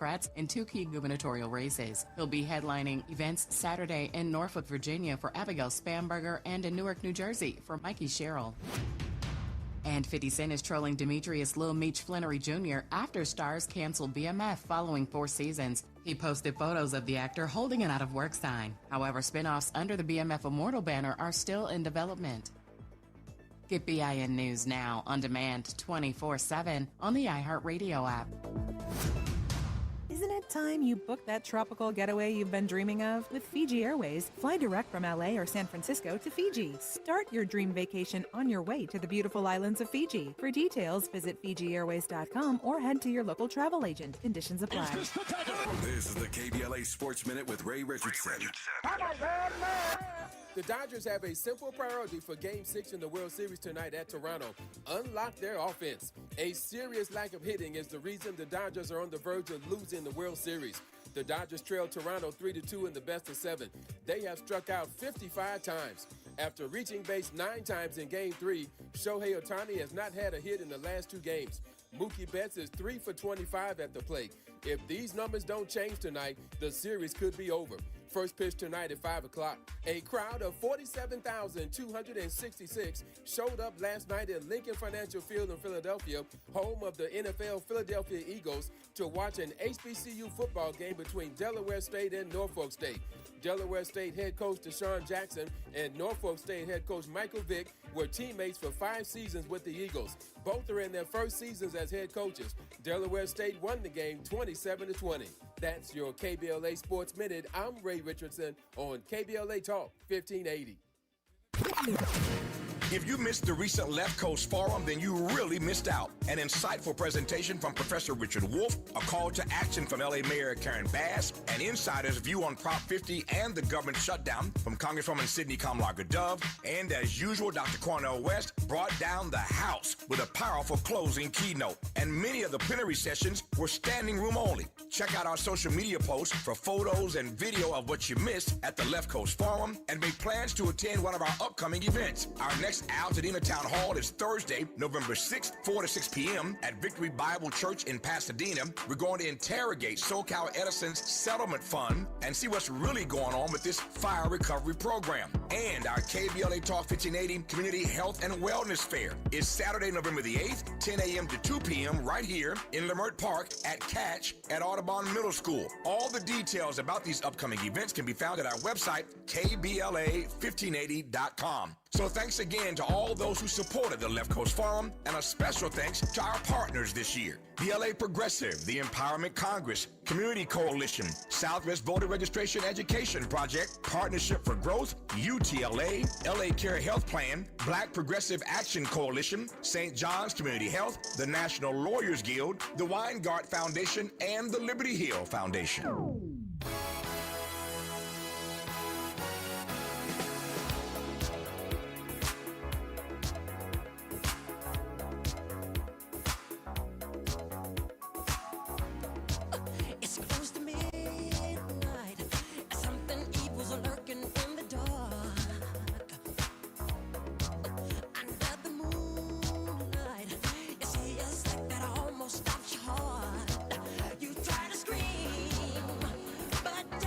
Democrats in 2 key gubernatorial races. He'll be headlining events Saturday in Norfolk, Virginia for Abigail Spanberger and in Newark, New Jersey for Mikey Sherrill. And 50 Cent is trolling Demetrius Lil Meech Flannery Jr. after Starz canceled BMF following 4 seasons. He posted photos of the actor holding an out-of-work sign. However, spin-offs under the BMF Immortal banner are still in development. Get BIN News now on demand 24/7 on the iHeartRadio app. Isn't it time you booked that tropical getaway you've been dreaming of? With Fiji Airways, fly direct from LA or San Francisco to Fiji. Start your dream vacation on your way to the beautiful islands of Fiji. For details, visit FijiAirways.com or head to your local travel agent. Conditions apply. This is the KBLA Sports Minute with Ray Richardson. The Dodgers have a simple priority for Game 6 in the World Series tonight at Toronto. Unlock their offense. A serious lack of hitting is the reason the Dodgers are on the verge of losing the World Series. The Dodgers trail Toronto 3-2 in the best of 7. They have struck out 55 times. After reaching base 9 times in Game 3, Shohei Ohtani has not had a hit in the last 2 games. Mookie Betts is 3 for 25 at the plate. If these numbers don't change tonight, the series could be over. First pitch tonight at 5 o'clock. A crowd of 47,266 showed up last night at Lincoln Financial Field in Philadelphia, home of the NFL Philadelphia Eagles, to watch an HBCU football game between Delaware State and Norfolk State. Delaware State head coach Deshaun Jackson and Norfolk State head coach Michael Vick were teammates for 5 seasons with the Eagles. Both are in their first seasons as head coaches. Delaware State won the game 27-20. That's your KBLA Sports Minute. I'm Ray Richardson on KBLA Talk 1580. If you missed the recent Left Coast Forum, then you really missed out. An insightful presentation from Professor Richard Wolff, a call to action from LA Mayor Karen Bass, an insider's view on Prop 50 and the government shutdown from Congresswoman Sidney Kamlager-Dove, and as usual, Dr. Cornel West brought down the House with a powerful closing keynote. And many of the plenary sessions were standing room only. Check out our social media posts for photos and video of what you missed at the Left Coast Forum and make plans to attend one of our upcoming events. Our next Altadena Town Hall is Thursday, November 6th, 4 to 6 p.m. at Victory Bible Church in Pasadena. We're going to interrogate SoCal Edison's settlement fund and see what's really going on with this fire recovery program. And our KBLA Talk 1580 Community Health and Wellness Fair is Saturday, November the 8th, 10 a.m. to 2 p.m. right here in Leimert Park at Catch at Audubon Middle School. All the details about these upcoming events can be found at our website, KBLA1580.com. So thanks again to all those who supported the Left Coast Forum, and a special thanks to our partners this year: the LA Progressive, the Empowerment Congress, Community Coalition, Southwest Voter Registration Education Project, Partnership for Growth, UTLA, LA Care Health Plan, Black Progressive Action Coalition, St. John's Community Health, the National Lawyers Guild, the Weingart Foundation, and the Liberty Hill Foundation. Stop your heart. You try to scream, but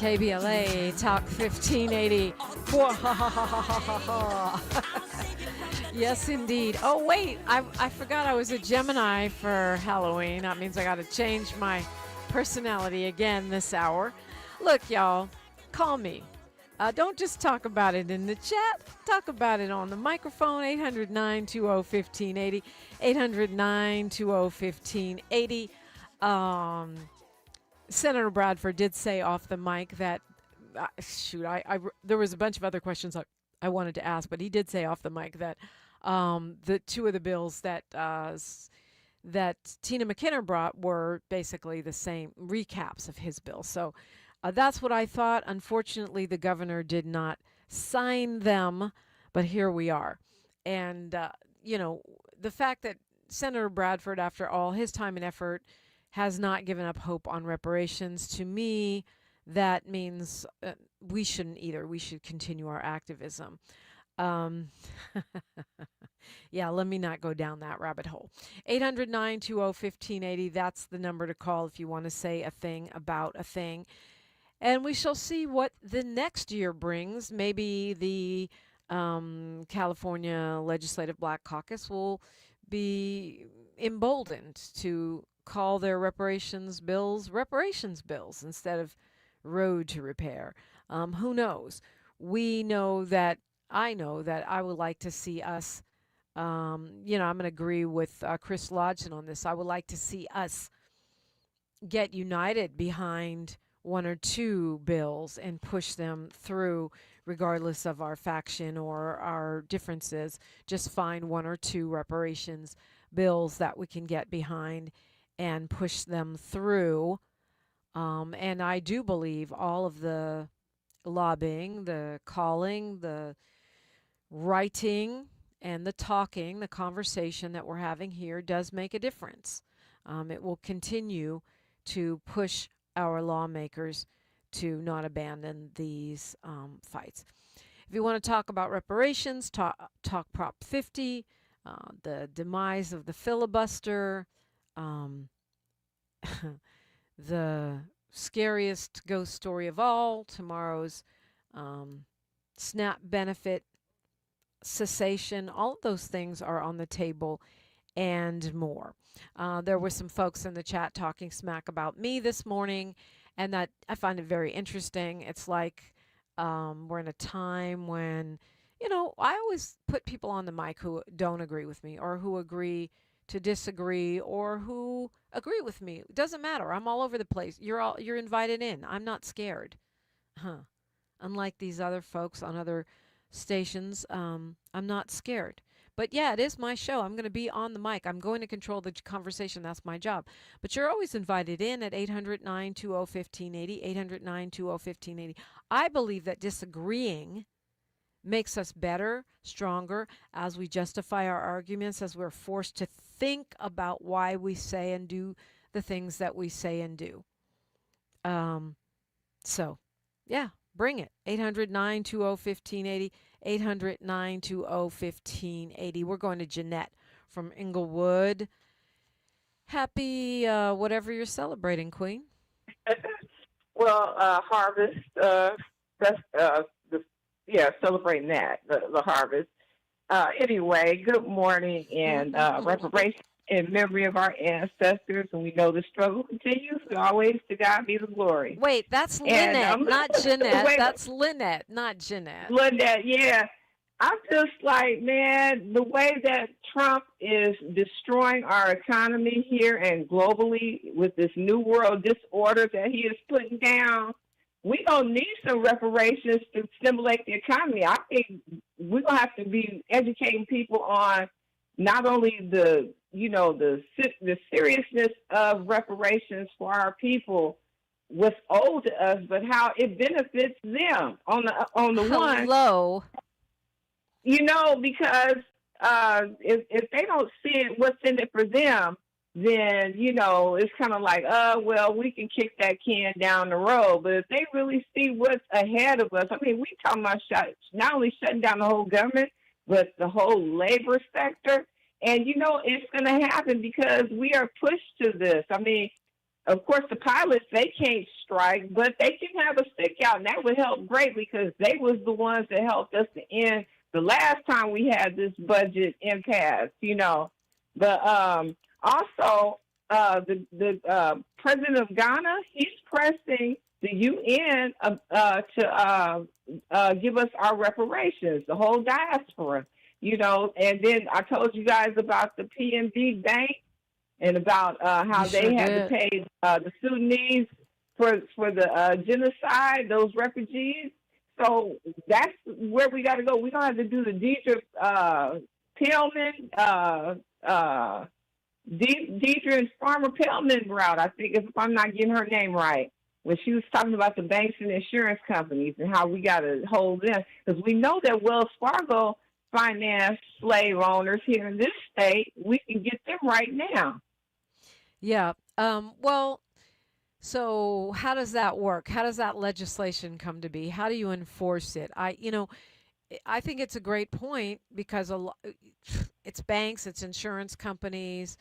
KBLA Talk 1580. Yes, indeed. Oh, wait, I forgot I was a Gemini for Halloween. That means I got to change my personality again this hour. Look, y'all, call me. Don't just talk about it in the chat. Talk about it on the microphone, 800-920-1580, 800-920-1580. Senator Bradford did say off the mic that, there was a bunch of other questions I wanted to ask, but he did say off the mic that the two of the bills that Tina McKinnon brought were basically the same recaps of his bill. So that's what I thought. Unfortunately, the governor did not sign them, but here we are. And, the fact that Senator Bradford, after all his time and effort, has not given up hope on reparations, to me, that means we shouldn't either. We should continue our activism. Yeah, let me not go down that rabbit hole. 800-920-1580, that's the number to call if you want to say a thing about a thing. And we shall see what the next year brings. Maybe the California Legislative Black Caucus will be emboldened to call their reparations bills instead of road to repair. Who knows? I know that I would like to see us, I'm going to agree with Chris Lodgson on this. I would like to see us get united behind one or two bills and push them through regardless of our faction or our differences. Just find one or two reparations bills that we can get behind and push them through. And I do believe all of the lobbying, the calling, the writing, and the talking, the conversation that we're having here does make a difference. It will continue to push our lawmakers to not abandon these fights. If you want to talk about reparations, talk Prop 50, the demise of the filibuster, the scariest ghost story of all, tomorrow's SNAP benefit cessation, all of those things are on the table and more. There were some folks in the chat talking smack about me this morning, and that I find it very interesting. It's like we're in a time when, I always put people on the mic who don't agree with me or who agree to disagree or who agree with me. It doesn't matter. I'm all over the place. You're invited in. I'm not scared. Unlike these other folks on other stations, I'm not scared. But yeah, it is my show. I'm going to be on the mic. I'm going to control the conversation. That's my job. But you're always invited in at 800-920-1580, 800-920-1580. I believe that disagreeing makes us better, stronger, as we justify our arguments, as we're forced to think about why we say and do the things that we say and do. So, yeah, bring it. 800-920-1580, 800-920-1580. We're going to Jeanette from Inglewood. Happy whatever you're celebrating, Queen. Well, harvest, celebrating that, the harvest. Anyway, good morning and reparation in memory of our ancestors, and we know the struggle continues. Always to God be the glory. Wait, that's Lynette, not Jeanette. That's Lynette, not Jeanette. Lynette, yeah. I'm just like, man, the way that Trump is destroying our economy here and globally with this new world disorder that he is putting down, we don't need some reparations to stimulate the economy. I think we're going to have to be educating people on not only the seriousness of reparations for our people, what's owed to us, but how it benefits them on the one. Hello. Because if they don't see it, what's in it for them, then, it's kind of like, we can kick that can down the road. But if they really see what's ahead of us, we talking about not only shutting down the whole government, but the whole labor sector. And, it's going to happen because we are pushed to this. of course, the pilots, they can't strike, but they can have a stick out, and that would help greatly because they was the ones that helped us to end the last time we had this budget impasse, you know. But also, the president of Ghana, he's pressing the UN to give us our reparations, the whole diaspora, you know. And then I told you guys about the PNB Bank and about how they had to pay the Sudanese for the genocide, those refugees. So that's where we got to go. We're going to have to do the Deidre and Farmer Pellman route, I think, if I'm not getting her name right, when she was talking about the banks and insurance companies and how we got to hold them. Because we know that Wells Fargo financed slave owners here in this state. We can get them right now. Yeah. Well, so how does that work? How does that legislation come to be? How do you enforce it? I think it's a great point because it's banks, it's insurance companies.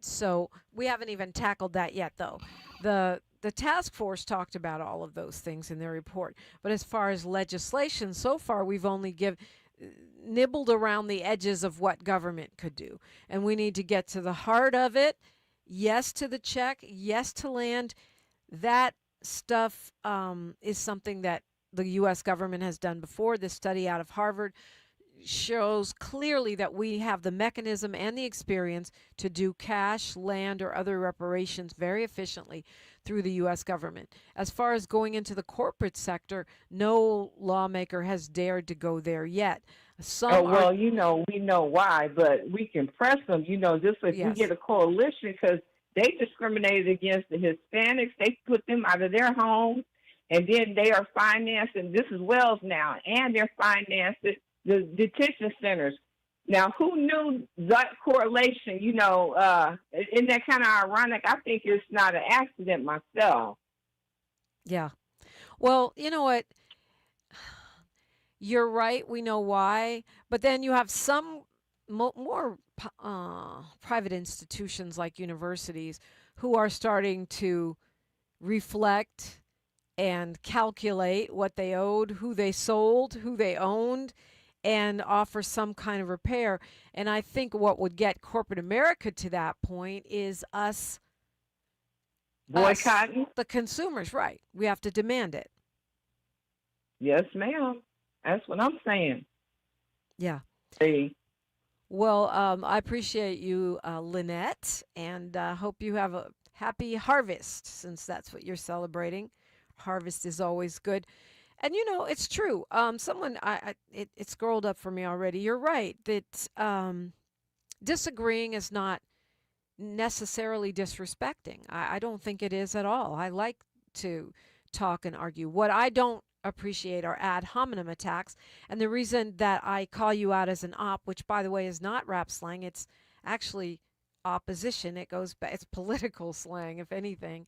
So we haven't even tackled that yet, though. The task force talked about all of those things in their report. But as far as legislation, so far we've only nibbled around the edges of what government could do. And we need to get to the heart of it. Yes to the check. Yes to land. That stuff is something that the U.S. government has done before. This study out of Harvard shows clearly that we have the mechanism and the experience to do cash, land, or other reparations very efficiently through the U.S. government. As far as going into the corporate sector, no lawmaker has dared to go there yet. We know why, but we can press them, just if we get a coalition, because they discriminated against the Hispanics. They put them out of their homes, and then they are financing, this is Wells now, and they're financing the detention centers. Now, who knew that correlation? Isn't that kind of ironic? I think it's not an accident myself. Yeah. Well, you know what? You're right. We know why. But then you have some more private institutions like universities who are starting to reflect and calculate what they owed, who they sold, who they owned, and offer some kind of repair. And I think what would get corporate America to that point is us boycotting the consumers, right? We have to demand it. Yes, ma'am. That's what I'm saying. Yeah. See. Well, I appreciate you, Lynette, and hope you have a happy harvest, since that's what you're celebrating. Harvest is always good. And, it's true. It scrolled up for me already. You're right that disagreeing is not necessarily disrespecting. I don't think it is at all. I like to talk and argue. What I don't appreciate are ad hominem attacks. And the reason that I call you out as an op, which, by the way, is not rap slang, it's actually opposition. It goes back, it's political slang, if anything,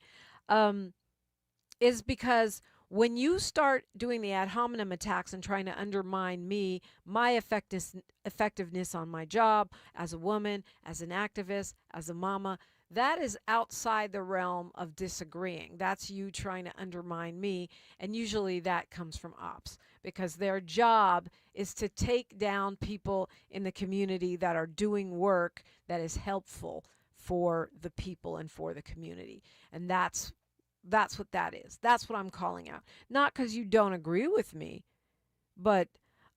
is because when you start doing the ad hominem attacks and trying to undermine me, my effectiveness on my job as a woman, as an activist, as a mama, that is outside the realm of disagreeing. That's you trying to undermine me, and usually that comes from ops, because their job is to take down people in the community that are doing work that is helpful for the people and for the community. And that's what that is. That's what I'm calling out. Not because you don't agree with me, but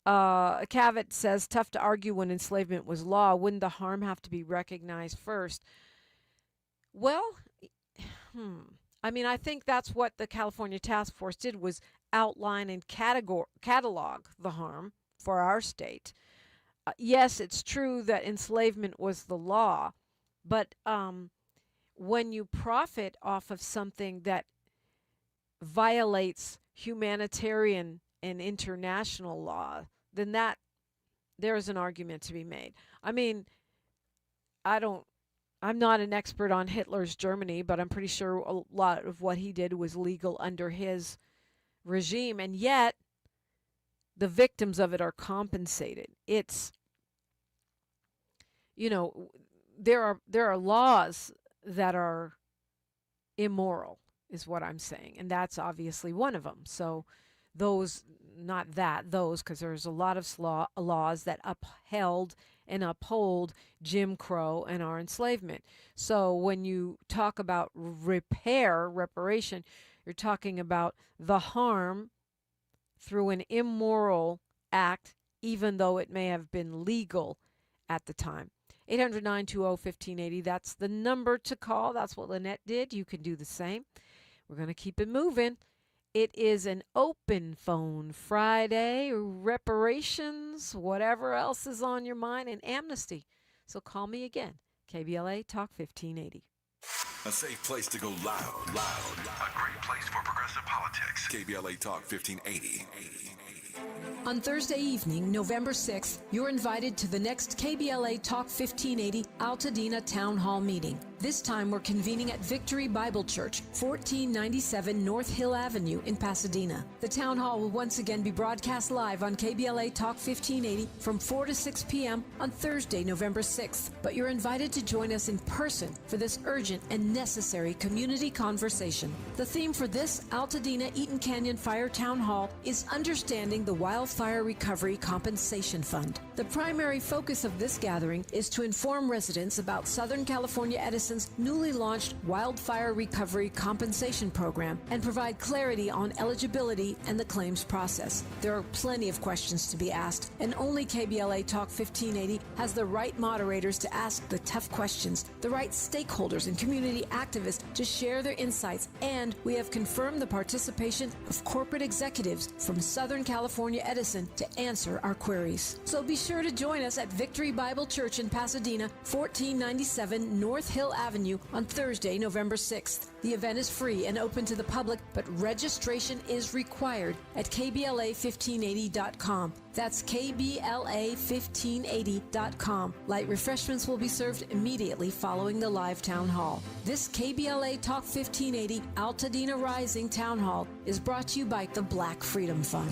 Cavett says, tough to argue when enslavement was law. Wouldn't the harm have to be recognized first? Well, I think that's what the California Task Force did, was outline and catalog the harm for our state. Yes, it's true that enslavement was the law, but when you profit off of something that violates humanitarian and international law, then there's an argument to be made. I'm not an expert on Hitler's Germany, but I'm pretty sure a lot of what he did was legal under his regime, and yet the victims of it are compensated. It's, there are laws that are immoral, is what I'm saying. And that's obviously one of them. So those, because there's a lot of laws that upheld and uphold Jim Crow and our enslavement. So when you talk about reparation, you're talking about the harm through an immoral act, even though it may have been legal at the time. 800-920-1580, that's the number to call. That's what Lynette did. You can do the same. We're going to keep it moving. It is an open phone Friday, reparations, whatever else is on your mind, and amnesty. So call me again. KBLA Talk 1580. A safe place to go loud. A great place for progressive politics. KBLA Talk 1580. On Thursday evening, November 6th, you're invited to the next KBLA Talk 1580 Altadena Town Hall meeting. This time, we're convening at Victory Bible Church, 1497 North Hill Avenue in Pasadena. The town hall will once again be broadcast live on KBLA Talk 1580 from 4 to 6 p.m. on Thursday, November 6th. But you're invited to join us in person for this urgent and necessary community conversation. The theme for this Altadena Eaton Canyon Fire Town Hall is Understanding the Wildfire Recovery Compensation Fund. The primary focus of this gathering is to inform residents about Southern California Edison's newly launched Wildfire Recovery Compensation Program and provide clarity on eligibility and the claims process. There are plenty of questions to be asked, and only KBLA Talk 1580 has the right moderators to ask the tough questions, the right stakeholders and community activists to share their insights, and we have confirmed the participation of corporate executives from Southern California Edison to answer our queries. So be sure to join us at Victory Bible Church in Pasadena, 1497 North Hill Avenue on Thursday, November 6th. The event is free and open to the public, but registration is required at KBLA1580.com. That's KBLA1580.com. Light refreshments will be served immediately following the live town hall. This KBLA Talk 1580 Altadena Rising Town Hall is brought to you by the Black Freedom Fund.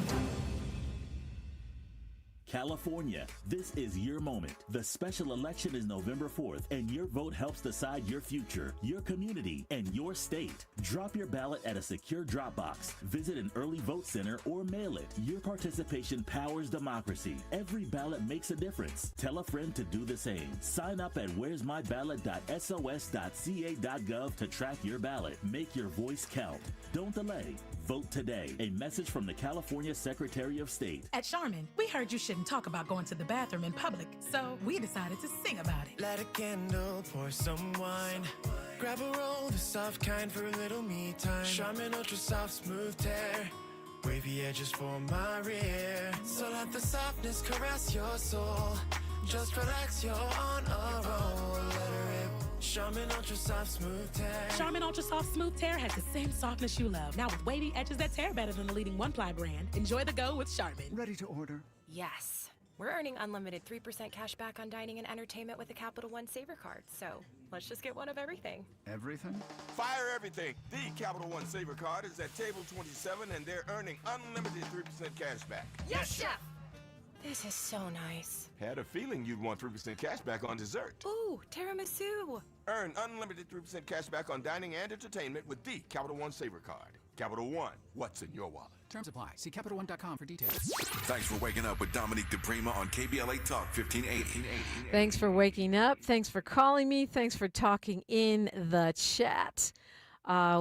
California, this is your moment. The special election is November 4th, and your vote helps decide your future, your community, and your state. Drop your ballot at a secure drop box. Visit an early vote center or mail it. Your participation powers democracy. Every ballot makes a difference. Tell a friend to do the same. Sign up at where'smyballot.sos.ca.gov to track your ballot. Make your voice count. Don't delay. Vote today. A message from the California Secretary of State. At Charmin, we heard you shouldn't talk about going to the bathroom in public, so we decided to sing about it. Light a candle, pour some wine. Grab a roll, the soft kind for a little me time. Charmin Ultra Soft Smooth Tear. Wavy edges for my rear. So let the softness caress your soul. Just relax, you're on a roll. Let her rip. Charmin Ultra Soft Smooth Tear. Charmin Ultra Soft Smooth Tear has the same softness you love, now with wavy edges that tear better than the leading one-ply brand. Enjoy the go with Charmin. Ready to order? Yes. We're earning unlimited 3% cash back on dining and entertainment with the Capital One Saver Card, so let's just get one of everything. Everything? Fire everything. The Capital One Saver Card is at table 27, and they're earning unlimited 3% cash back. Yes, Chef! This is so nice. Had a feeling you'd want 3% cash back on dessert. Ooh, tiramisu. Earn unlimited 3% cash back on dining and entertainment with the Capital One Saver Card. Capital One, what's in your wallet? Terms apply. See CapitalOne.com for details. Thanks for waking up with Dominique DePrima on KBLA Talk 1580. Thanks for waking up. Thanks for calling me. Thanks for talking in the chat.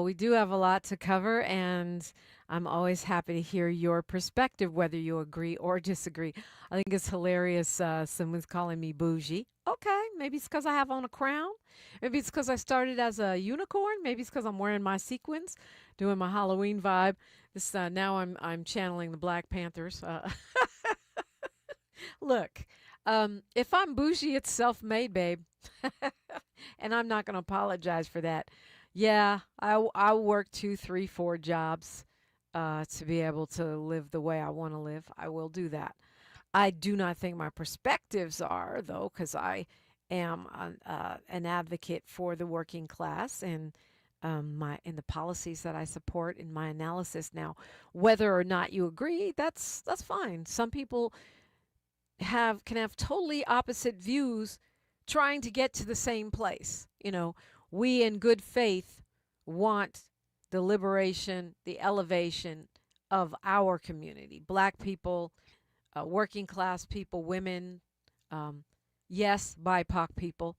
We do have a lot to cover, and I'm always happy to hear your perspective, whether you agree or disagree. I think it's hilarious. Someone's calling me bougie. Okay, maybe it's because I have on a crown. Maybe it's because I started as a unicorn. Maybe it's because I'm wearing my sequins, doing my Halloween vibe. This now I'm channeling the Black Panthers. Look, if I'm bougie, it's self-made, babe, and I'm not going to apologize for that. Yeah, I work 2, 3, 4 jobs to be able to live the way I want to live. I will do that. I do not think my perspectives are, though, because I am an advocate for the working class and in the policies that I support in my analysis. Now, whether or not you agree, that's fine. Some people can have totally opposite views trying to get to the same place. You know, we in good faith want the liberation, the elevation of our community, black people, working class people, women, yes, BIPOC people.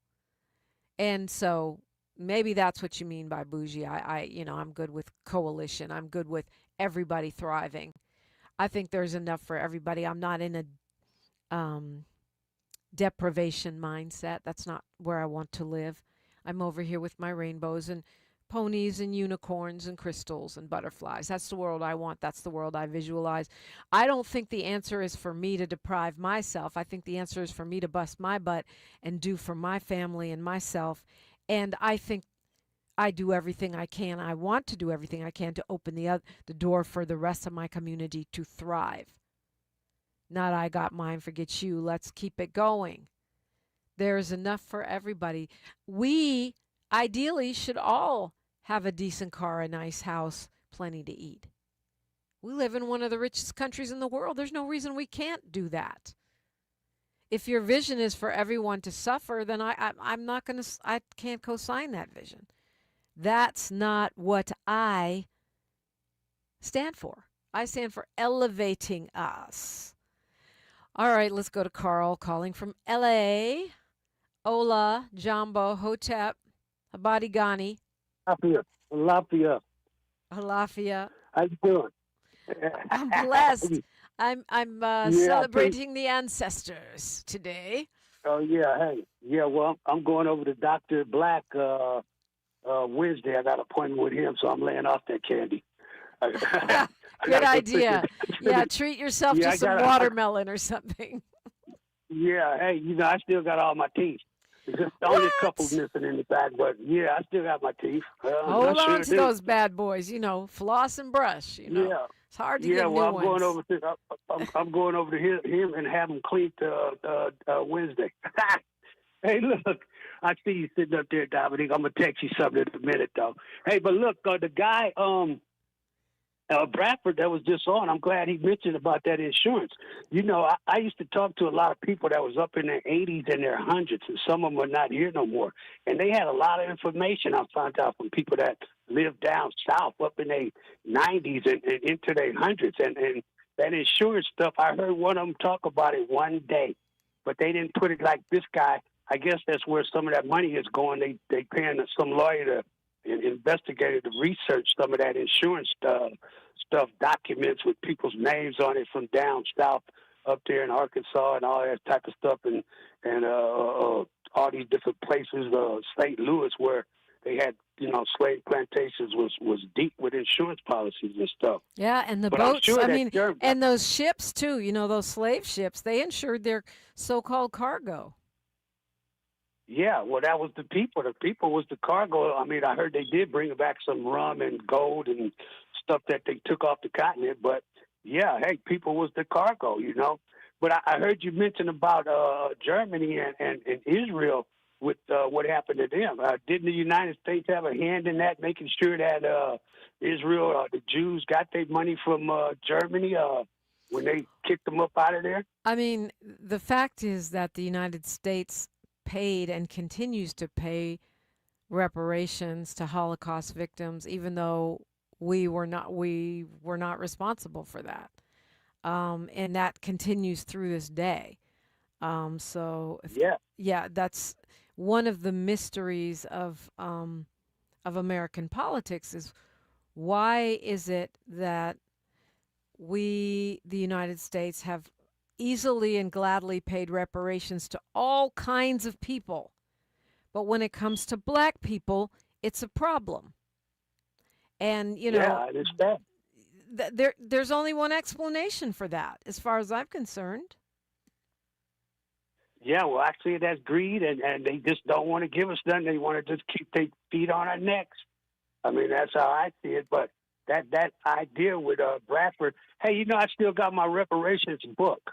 And so maybe that's what you mean by bougie. I'm good with coalition. I'm good with everybody thriving. I think there's enough for everybody. I'm not in a deprivation mindset. That's not where I want to live. I'm over here with my rainbows and ponies and unicorns and crystals and butterflies. That's the world I want. That's the world I visualize. I don't think the answer is for me to deprive myself. I think the answer is for me to bust my butt and do for my family and myself. And I think I do everything I can. I want to do everything I can to open the door for the rest of my community to thrive. Not I got mine, forget you. Let's keep it going. There is enough for everybody. We ideally should all have a decent car, a nice house, plenty to eat. We live in one of the richest countries in the world. There's no reason we can't do that. If your vision is for everyone to suffer, then I can't co-sign that vision. That's not what I stand for. I stand for elevating us. All right, let's go to Carl calling from L.A. Ola, Jambo, Hotep, Habadigani. Lafia. How you doing? I'm blessed. I'm celebrating the ancestors today. Oh, yeah. Hey. Yeah, well, I'm going over to Dr. Black Wednesday. I got an appointment with him, so I'm laying off that candy. Good idea. Yeah, treat yourself to some watermelon or something. Yeah, hey, I still got all my teeth. There's just only a couple missing in the back, but yeah, I still got my teeth. Hold on to those bad boys, floss and brush. Yeah. It's hard to get new ones. I'm going over to him and have him cleaned Wednesday. Hey, look, I see you sitting up there, Dominique. I'm gonna text you something in a minute, though. Hey, but look, the guy, Bradford that was just on, I'm glad he mentioned about that insurance. I used to talk to a lot of people that was up in their 80s and their hundreds, and some of them are not here no more. And they had a lot of information I found out from people that lived down south up in their 90s and into their hundreds. And that insurance stuff, I heard one of them talk about it one day, but they didn't put it like this guy. I guess that's where some of that money is going. They paying some lawyer to investigated to research some of that insurance stuff, documents with people's names on it from down south up there in Arkansas and all that type of stuff, and all these different places, St. Louis, where they had slave plantations was deep with insurance policies and stuff. Yeah, and the boats. And those ships too. Those slave ships. They insured their so-called cargo. Yeah, well, that was the people. The people was the cargo. I heard they did bring back some rum and gold and stuff that they took off the continent. But, yeah, hey, people was the cargo, But I heard you mention about Germany and Israel with what happened to them. Didn't the United States have a hand in that, making sure that Israel, the Jews, got their money from Germany when they kicked them up out of there? The fact is that the United States paid and continues to pay reparations to Holocaust victims, even though we were not responsible for that, and that continues through this day. That's one of the mysteries of American politics is why is it that we, the United States, have easily and gladly paid reparations to all kinds of people. But when it comes to black people, it's a problem. And, yeah, it is bad. There's only one explanation for that, as far as I'm concerned. Yeah, well, actually, that's greed, and they just don't want to give us nothing. They want to just keep their feet on our necks. That's how I see it. But that idea with Bradford, hey, I still got my reparations book.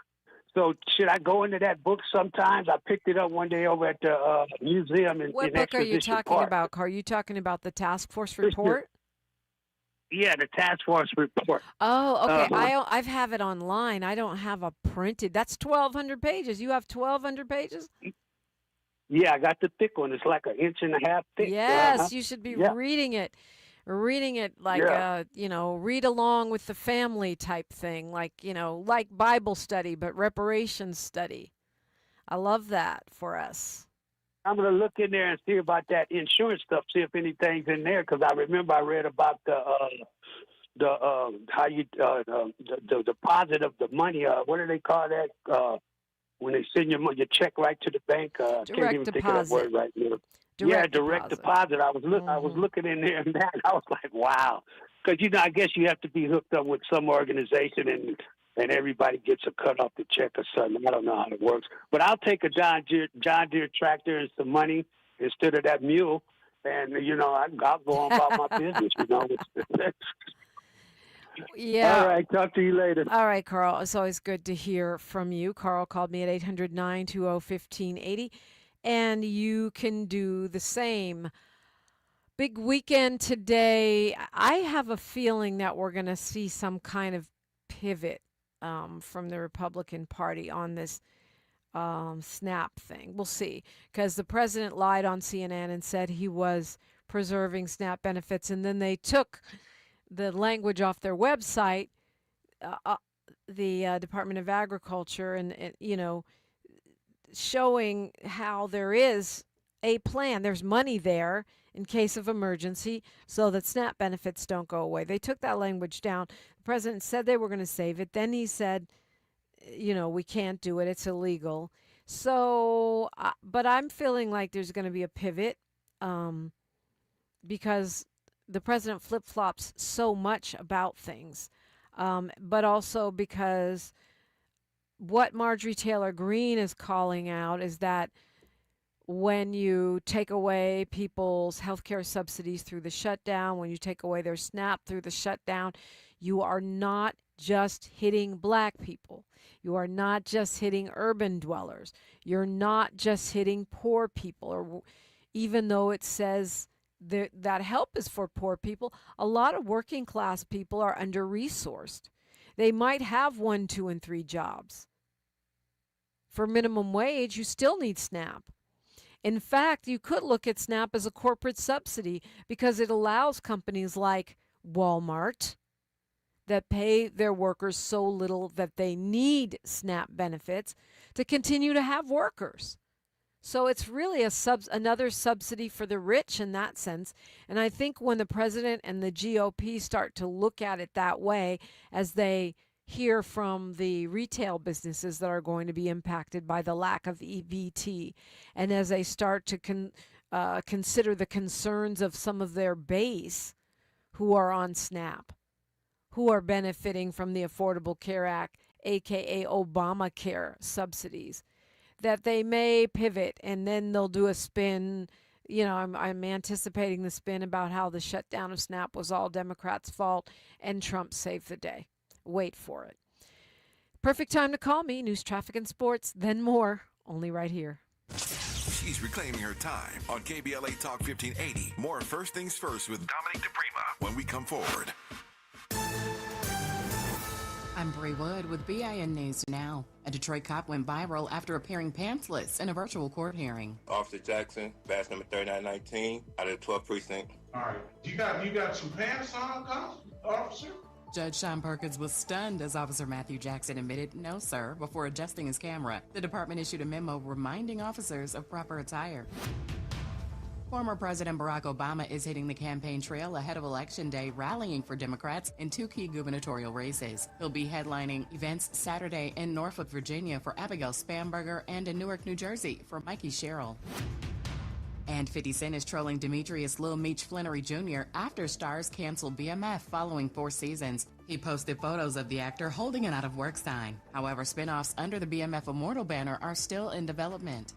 So should I go into that book sometimes? I picked it up one day over at the museum in What book are you talking Park. about? Are you talking about the Task Force report? Yeah, the Task Force report. Oh, okay. I have it online. I don't have a printed. That's 1,200 pages. You have 1,200 pages? Yeah, I got the thick one. It's like 1.5 inches thick. Yes, you should be reading it. reading it like, read along with the family type thing, like Bible study, but reparations study. I love that for us. I'm going to look in there and see about that insurance stuff, see if anything's in there, because I remember I read about the deposit of the money. What do they call that? When they send your check right to the bank. I can't even think of that word right now. Direct deposit. I was looking in there and that. I was like, wow, because I guess you have to be hooked up with some organization and everybody gets a cut off the check or something. I don't know how it works, but I'll take a John Deere tractor and some money instead of that mule, and I'll go on about my business. Yeah. All right. Talk to you later. All right, Carl. It's always good to hear from you. Carl called me at 800-920-1580, and you can do the same. Big weekend today. I have a feeling that we're going to see some kind of pivot from the Republican Party on this SNAP thing. We'll see, because the president lied on CNN and said he was preserving SNAP benefits, and then they took the language off their website, the Department of Agriculture, and showing how there is a plan. There's money there in case of emergency so that SNAP benefits don't go away. They took that language down. The president said they were going to save it. Then he said, we can't do it. It's illegal. So, but I'm feeling like there's going to be a pivot because the president flip-flops so much about things, but also because what Marjorie Taylor Greene is calling out is that when you take away people's health care subsidies through the shutdown, when you take away their SNAP through the shutdown, you are not just hitting black people. You are not just hitting urban dwellers. You're not just hitting poor people, or even though it says that help is for poor people, a lot of working class people are under-resourced. They might have 1, 2, and 3 jobs. For minimum wage, you still need SNAP. In fact, you could look at SNAP as a corporate subsidy because it allows companies like Walmart that pay their workers so little that they need SNAP benefits to continue to have workers. So it's really another subsidy for the rich in that sense. And I think when the president and the GOP start to look at it that way, as they hear from the retail businesses that are going to be impacted by the lack of EBT, and as they start to consider the concerns of some of their base who are on SNAP, who are benefiting from the Affordable Care Act, aka Obamacare subsidies, that they may pivot and then they'll do a spin. I'm anticipating the spin about how the shutdown of SNAP was all Democrats' fault and Trump saved the day. Wait for it. Perfect time to call me. News, traffic, and sports, then more. Only right here. She's reclaiming her time on KBLA Talk 1580. More First Things First with Dominique DePrima when we come forward. I'm Bree Wood with BIN News Now. A Detroit cop went viral after appearing pantsless in a virtual court hearing. Officer Jackson, badge number 3919, out of the 12th precinct. All right. You got some pants on, officer? Judge Sean Perkins was stunned as Officer Matthew Jackson admitted, "No, sir," before adjusting his camera. The department issued a memo reminding officers of proper attire. Former President Barack Obama is hitting the campaign trail ahead of Election Day, rallying for Democrats in 2 key gubernatorial races. He'll be headlining events Saturday in Norfolk, Virginia for Abigail Spanberger and in Newark, New Jersey for Mikey Sherrill. And 50 Cent is trolling Demetrius Lil Meech Flannery Jr. after Stars canceled BMF following 4 seasons. He posted photos of the actor holding an out-of-work sign. However, spinoffs under the BMF Immortal banner are still in development.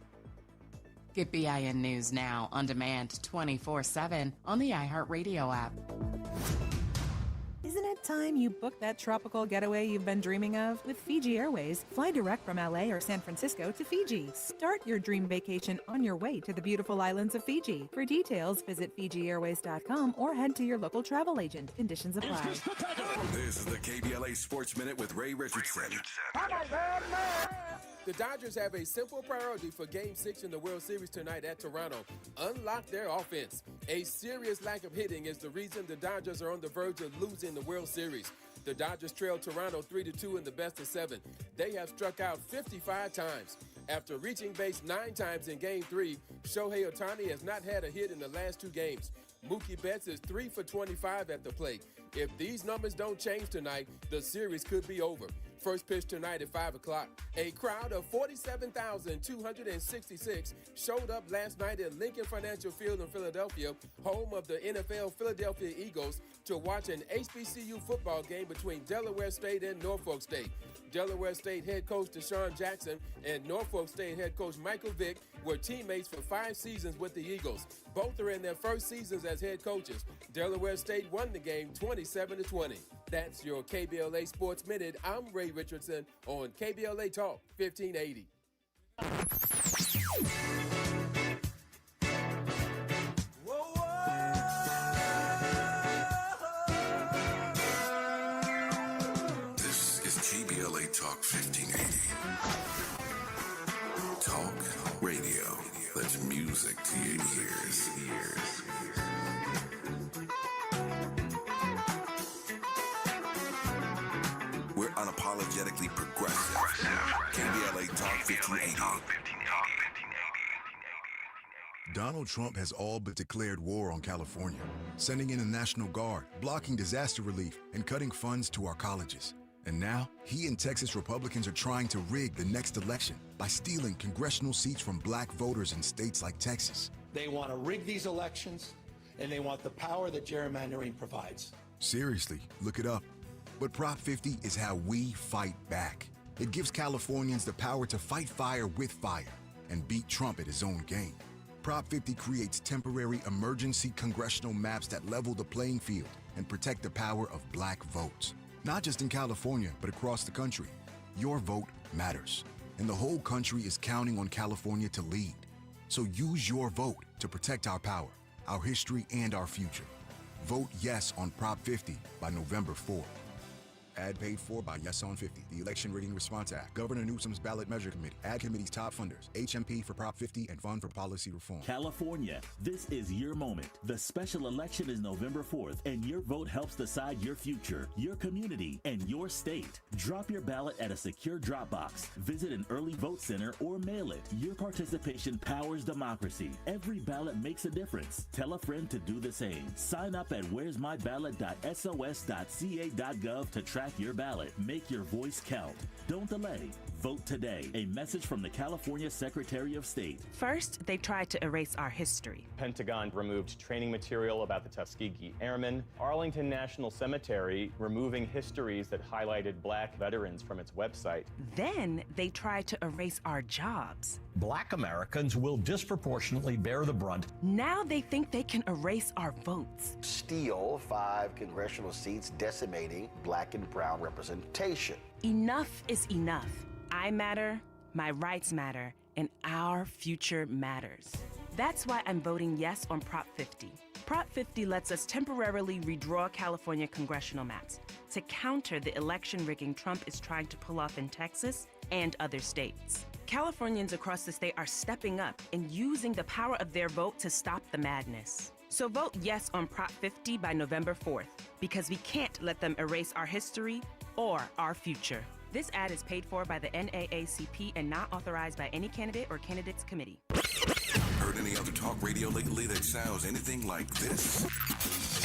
Get BIN News Now on demand 24/7 on the iHeartRadio app. Isn't it time you booked that tropical getaway you've been dreaming of? With Fiji Airways, fly direct from LA or San Francisco to Fiji. Start your dream vacation on your way to the beautiful islands of Fiji. For details, visit FijiAirways.com or head to your local travel agent. Conditions apply. This is the KBLA Sports Minute with Ray Richardson. The Dodgers have a simple priority for Game 6 in the World Series tonight at Toronto. Unlock their offense. A serious lack of hitting is the reason the Dodgers are on the verge of losing the World Series. The Dodgers trail Toronto 3-2 in the best of 7. They have struck out 55 times. After reaching base 9 times in Game 3, Shohei Ohtani has not had a hit in the last 2 games. Mookie Betts is 3 for 25 at the plate. If these numbers don't change tonight, the series could be over. First pitch tonight at 5 o'clock. A crowd of 47,266 showed up last night at Lincoln Financial Field in Philadelphia, home of the NFL Philadelphia Eagles, to watch an HBCU football game between Delaware State and Norfolk State. Delaware State head coach Deshaun Jackson and Norfolk State head coach Michael Vick were teammates for 5 seasons with the Eagles. Both are in their first seasons as head coaches. Delaware State won the game 27-20. That's your KBLA Sports Minute. I'm Ray Richardson on KBLA Talk 1580. This is KBLA Talk 1580. Talk radio. That's music to your ears. We're unapologetically progressive. KBLA Talk 1580. Donald Trump has all but declared war on California, sending in the National Guard, blocking disaster relief, and cutting funds to our colleges. And now, he and Texas Republicans are trying to rig the next election by stealing congressional seats from black voters in states like Texas. They want to rig these elections, and they want the power that gerrymandering provides. Seriously, look it up. But Prop 50 is how we fight back. It gives Californians the power to fight fire with fire and beat Trump at his own game. Prop 50 creates temporary emergency congressional maps that level the playing field and protect the power of black votes. Not just in California, but across the country. Your vote matters, and the whole country is counting on California to lead. So use your vote to protect our power, our history, and our future. Vote yes on Prop 50 by November 4th. Ad paid for by Yes on 50, the Election Rigging Response Act, Governor Newsom's Ballot Measure Committee, Ad Committee's top funders, HMP for Prop 50, and Fund for Policy Reform. California, this is your moment. The special election is November 4th, and your vote helps decide your future, your community, and your state. Drop your ballot at a secure drop box. Visit an early vote center or mail it. Your participation powers democracy. Every ballot makes a difference. Tell a friend to do the same. Sign up at where'smyballot.sos.ca.gov to track your ballot. Make your voice count. Don't delay. Vote today. A message from the California Secretary of State. First, they tried to erase our history. Pentagon removed training material about the Tuskegee Airmen. Arlington National Cemetery removing histories that highlighted black veterans from its website. Then they tried to erase our jobs. Black Americans will disproportionately bear the brunt. Now they think they can erase our votes. Steal 5 congressional seats, decimating black and brown representation. Enough is enough. I matter, my rights matter, and our future matters. That's why I'm voting yes on Prop 50. Prop 50 lets us temporarily redraw California congressional maps to counter the election rigging Trump is trying to pull off in Texas and other states. Californians across the state are stepping up and using the power of their vote to stop the madness. So vote yes on Prop 50 by November 4th, because we can't let them erase our history or our future. This ad is paid for by the NAACP and not authorized by any candidate or candidates committee. Heard any other talk radio lately that sounds anything like this?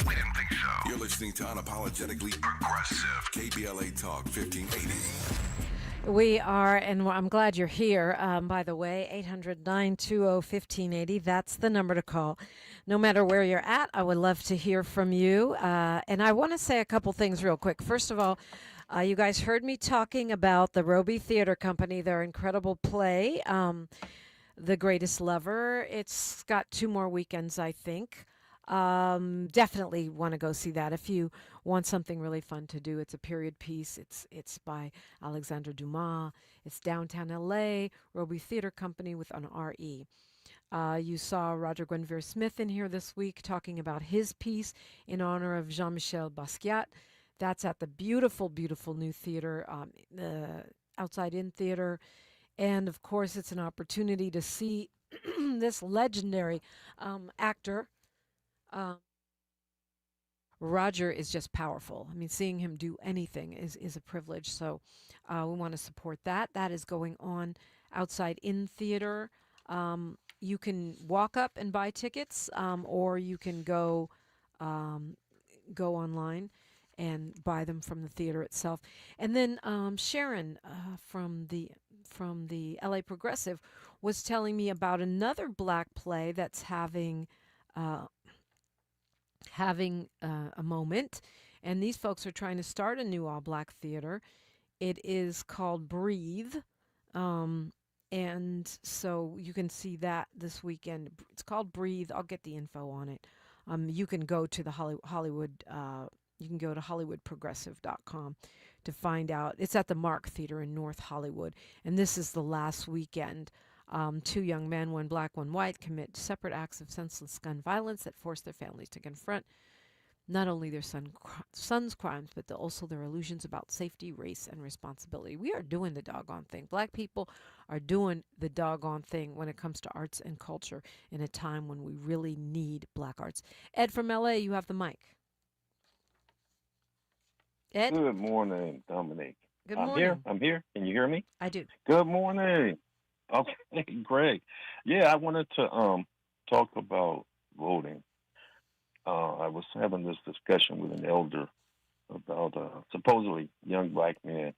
We didn't think so. You're listening to Unapologetically Progressive, KBLA Talk 1580. We are, and I'm glad you're here. By the way, 800-920-1580. That's the number to call. No matter where you're at, I would love to hear from you. And I want to say a couple things real quick. First of all, you guys heard me talking about the Roby Theater Company, their incredible play, The Greatest Lover. It's got 2 more weekends, I think. Definitely want to go see that if you want something really fun to do. It's a period piece. It's by Alexandre Dumas. It's downtown LA, Roby Theater Company with an R-E. You saw Roger Guenveur Smith in here this week talking about his piece in honor of Jean-Michel Basquiat. That's at the beautiful, beautiful new theater, the Outside In Theater And of course, it's an opportunity to see this legendary actor. Roger is just powerful. I mean, seeing him do anything is a privilege. So we want to support that. That is going on outside in theater. You can walk up and buy tickets, or you can go online and buy them from the theater itself. And then Sharon from the LA Progressive was telling me about another black play that's having a moment, and these folks are trying to start a new all-black theater. It is called Breathe, and so you can see that this weekend. It's called Breathe. I'll get the info on it. You can go to the Hollywood. You can go to HollywoodProgressive.com to find out. It's at the Mark Theater in North Hollywood, and this is the last weekend. 2 young men, one black, one white, commit separate acts of senseless gun violence that force their families to confront not only their son's crimes, but also their illusions about safety, race, and responsibility. We are doing the doggone thing. Black people are doing the doggone thing when it comes to arts and culture in a time when we really need black arts. Ed from LA, you have the mic. Ed? Good morning, Dominique. Good morning. I'm here. Can you hear me? I do. Good morning. Okay, great. Yeah, I wanted to talk about voting. I was having this discussion with an elder about supposedly young black men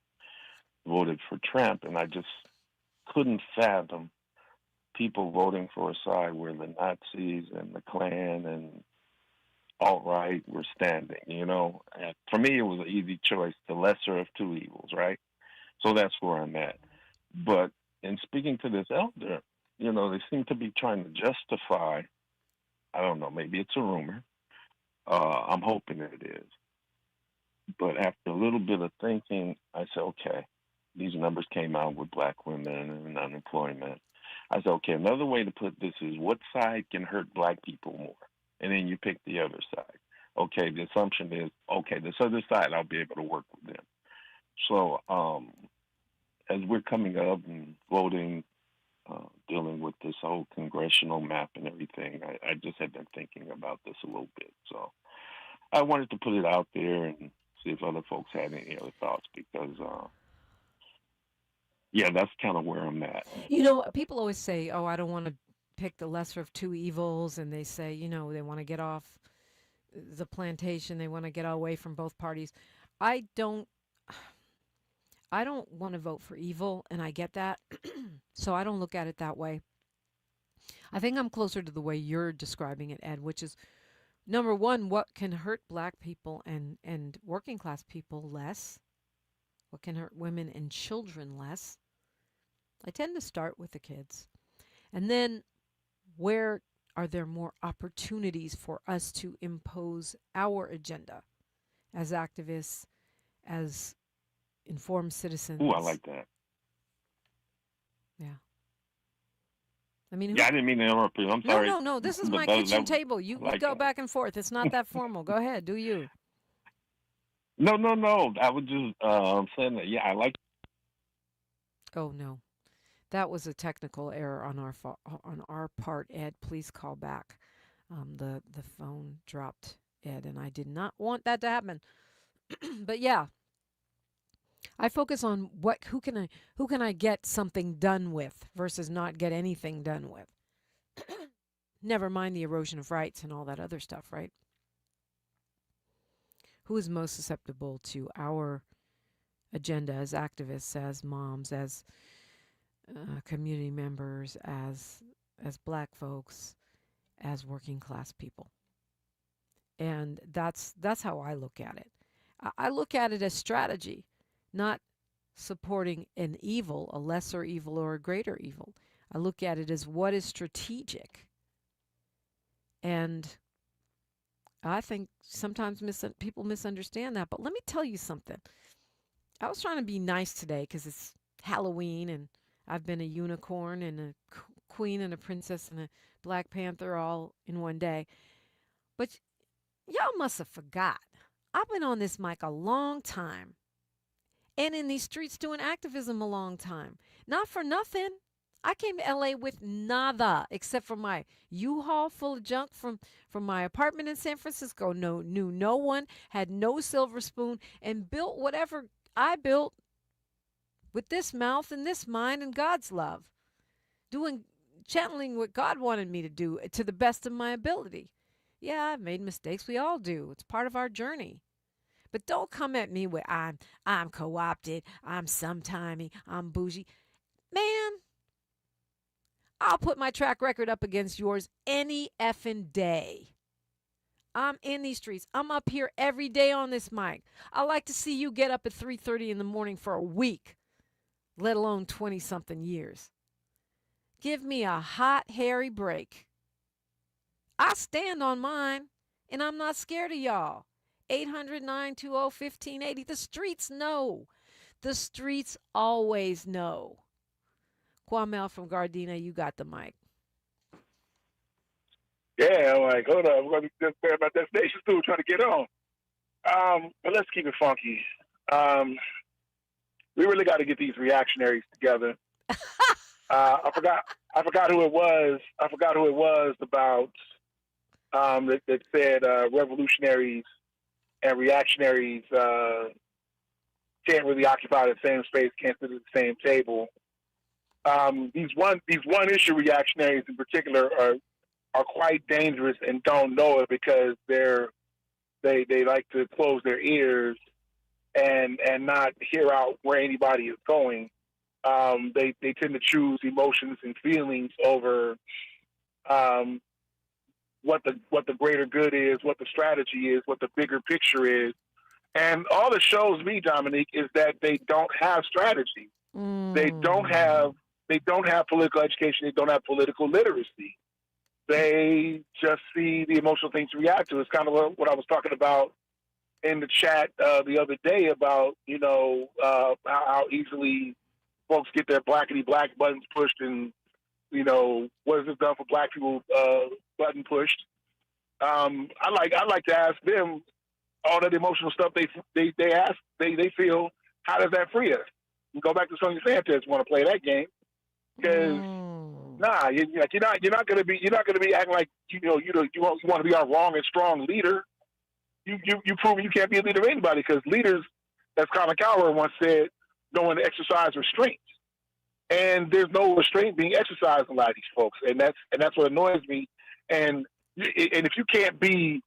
voted for Trump, and I just couldn't fathom people voting for a side where the Nazis and the Klan and alt-right were standing, you know. And for me, it was an easy choice, the lesser of two evils, right? So that's where I'm at. But in speaking to this elder, you know, they seem to be trying to justify, I don't know, maybe it's a rumor. I'm hoping that it is. But after a little bit of thinking, I said, okay, these numbers came out with black women and unemployment. I said, okay, another way to put this is what side can hurt black people more? And then you pick the other side. Okay, the assumption is, okay, this other side, I'll be able to work with them. So as we're coming up and voting, dealing with this whole congressional map and everything, I just have been thinking about this a little bit. So I wanted to put it out there and see if other folks had any other thoughts because, yeah, that's kind of where I'm at. You know, people always say, oh, I don't want to pick the lesser of two evils, and they say, you know, they want to get off the plantation, they want to get away from both parties. I don't want to vote for evil, and I get that. So I don't look at it that way. I think I'm closer to the way you're describing it, Ed, which is, number one, what can hurt black people and working class people less? What can hurt women and children less? I tend to start with the kids. And then where are there more opportunities for us to impose our agenda as activists, as informed citizens? Ooh, I like that. Yeah. I mean, I didn't mean to interrupt you. I'm sorry. No. This is my kitchen table. You go back and forth. It's not that formal. Go ahead. Do you? No. I was just saying that. Yeah, I like. Oh no, that was a technical error on our part. Ed, please call back. The phone dropped, Ed, and I did not want that to happen. But yeah, I focus on who can I get something done with versus not get anything done with. Never mind the erosion of rights and all that other stuff, right? Who is most susceptible to our agenda as activists, as moms, as community members, as black folks, as working class people? And that's how I look at it. I look at it as strategy, not supporting an evil, a lesser evil or a greater evil. I look at it as what is strategic. And I think sometimes people misunderstand that. But let me tell you something. I was trying to be nice today because it's Halloween and I've been a unicorn and a queen and a princess and a Black Panther all in one day. But y'all must have forgot. I've been on this mic a long time. and in these streets doing activism a long time. Not for nothing. I came to LA with nada except for my U-Haul full of junk from my apartment in San Francisco. Knew no one, had no silver spoon, and built whatever I built with this mouth and this mind and God's love. Channeling what God wanted me to do to the best of my ability. Yeah, I've made mistakes. We all do. It's part of our journey. But don't come at me with I'm co-opted, I'm sometimey, I'm bougie. Man, I'll put my track record up against yours any effing day. I'm in these streets. I'm up here every day on this mic. I like to see you get up at 3:30 in the morning for a week, let alone 20-something years. Give me a hot, hairy break. I stand on mine, and I'm not scared of y'all. 800-920-1580. The streets know. The streets always know. Kwamel from Gardena, you got the mic. Yeah, I'm like, hold on. I'm going to be just there. My destination still trying to get on. But let's keep it funky. We really got to get these reactionaries together. I forgot who it was. I forgot who it was about that said revolutionaries and reactionaries can't really occupy the same space, can't sit at the same table. These one issue reactionaries in particular are quite dangerous and don't know it because they like to close their ears and not hear out where anybody is going. They tend to choose emotions and feelings over what the greater good is, what the strategy is, what the bigger picture is. And all it shows me, Dominique, is that they don't have strategy. They don't have political education. They don't have political literacy. They just see the emotional things to react to. It's kind of what I was talking about in the chat the other day about, how easily folks get their blackity-black buttons pushed and, what has it done for black people button pushed. I like to ask them all that emotional stuff they feel, how does that free us? You go back to Sonia Sanchez, want to play that game. Because you're not going to be acting like you want to be our wrong and strong leader. You prove you can't be a leader of anybody because leaders, as Colin Cowherd once said, know when to exercise restraint, and there's no restraint being exercised on a lot of these folks, and that's what annoys me. And if you can't be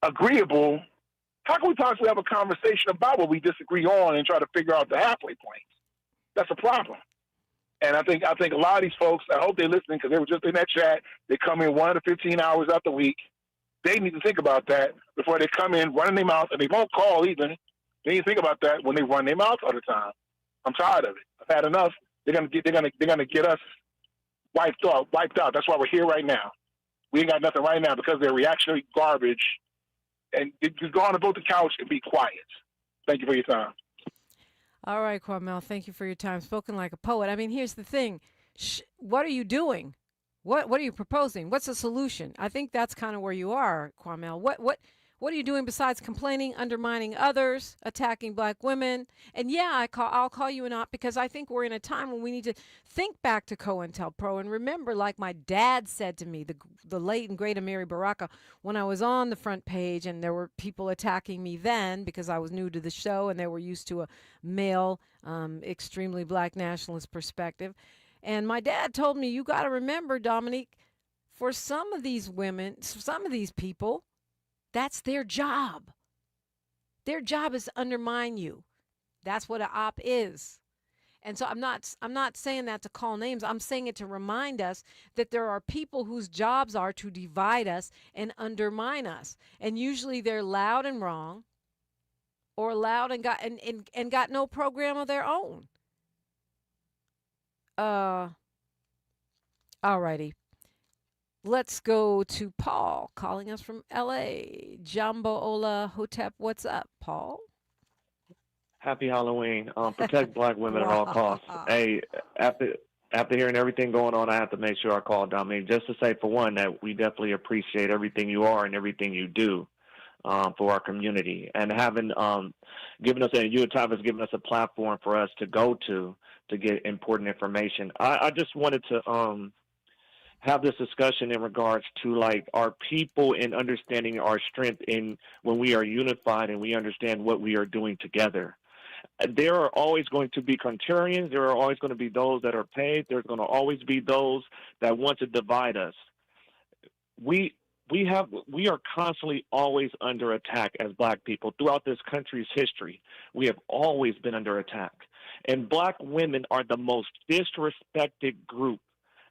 agreeable, how can we possibly have a conversation about what we disagree on and try to figure out the halfway point? That's a problem. And I think a lot of these folks, I hope they're listening because they were just in that chat. They come in 1 to 15 hours out the week. They need to think about that before they come in running their mouth, and they won't call even. They need to think about that when they run their mouth all the time. I'm tired of it. I've had enough. They're gonna get us wiped out. That's why we're here right now. We ain't got nothing right now because they're reactionary garbage. And just go on and vote the couch and be quiet. Thank you for your time. All right, Kwamel, thank you for your time. Spoken like a poet. I mean, here's the thing. What are you doing? What are you proposing? What's the solution? I think that's kind of where you are, Kwamel. What are you doing besides complaining, undermining others, attacking black women? And yeah, I'll call you an op because I think we're in a time when we need to think back to COINTELPRO and remember, like my dad said to me, the late and great Amiri Baraka, when I was on the front page and there were people attacking me then because I was new to the show and they were used to a male, extremely black nationalist perspective. And my dad told me, you got to remember, Dominique, for some of these women, some of these people, that's their job. Their job is to undermine you. That's what an op is. And so I'm not saying that to call names. I'm saying it to remind us that there are people whose jobs are to divide us and undermine us. And usually they're loud and wrong, or loud and got no program of their own. All righty. Let's go to Paul calling us from L.A. Jambo Ola Hotep. What's up, Paul? Happy Halloween. Protect black women at all costs. Hey, after hearing everything going on, I have to make sure I call Dominique just to say, for one, that we definitely appreciate everything you are and everything you do. for our community, and having given us, and you and Tyler has given us a platform for us to go to get important information. I just wanted to have this discussion in regards to like our people and understanding our strength in when we are unified and we understand what we are doing together. There are always going to be contrarians. There are always going to be those that are paid. There's going to always be those that want to divide us. We are constantly always under attack as Black people. Throughout this country's history, we have always been under attack. And Black women are the most disrespected group